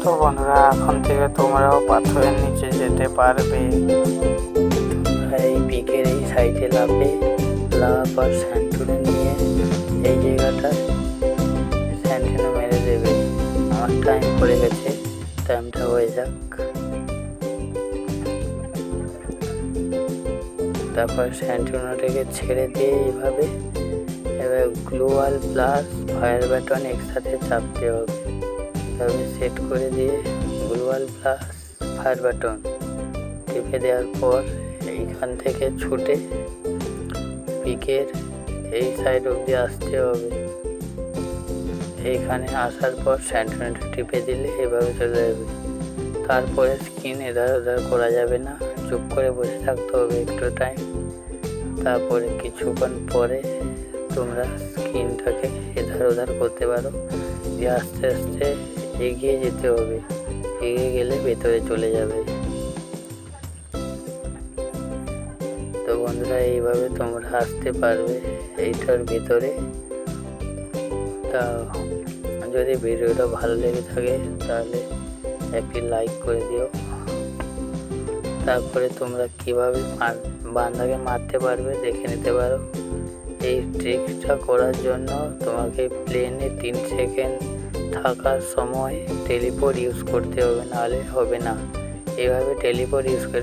তো বন্ধুরা, এখন থেকে তোমরাও পাথরের নিচে যেতে পারবে। এই পিকের এই সাইডে লাফে আর স্যান্টুনে নিয়ে এই জায়গাটা স্যান্টুনে মেরে দেবে। আমার টাইম পড়ে গেছে, টাইমটা হয়ে যাক। তারপর স্যান্টুনাটাকে ছেড়ে দিয়ে এইভাবে এবার গ্লোয়াল প্লাস ফায়ার ব্যাটন একসাথে চাপতে হবে। এভাবে সেট করে দিয়ে গ্লোয়াল প্লাস ফায়ার ব্যাটন টিপে দেওয়ার পর এইখান থেকে ছুটে পিকের এই সাইড অবধি আসতে হবে। এইখানে আসার পর স্যান্টুনাটা টিপে দিলে এভাবে চলে যাবে। তারপরে স্কিন এধার ওধার করা যাবে না, চুপ করে বসে থাকতে হবে একটু টাইম। তারপরে কিছুক্ষণ পরে তোমরা স্কিনটাকে এধার ওধার করতে পারো, দিয়ে আস্তে আস্তে এগিয়ে যেতে হবে। এগিয়ে গেলে ভেতরে চলে যাবে। তো বন্ধুরা, এইভাবে তোমরা আসতে পারবে এইটার ভিতরে। তা যদি ভিডিওটা ভালো লেগে থাকে তাহলে একটি লাইক করে দিও। তারপরে তোমরা কিভাবে বান্দাকে মারতে পারবে দেখে নিতে পারো। এই ট্রিকটা করার জন্য তোমাকে প্লেনে 3 সেকেন্ড থাকার সময় টেলিপোর্ট ইউজ করতে হবে, নাহলে হবে না। এভাবে টেলিপোর্ট ইউজ করে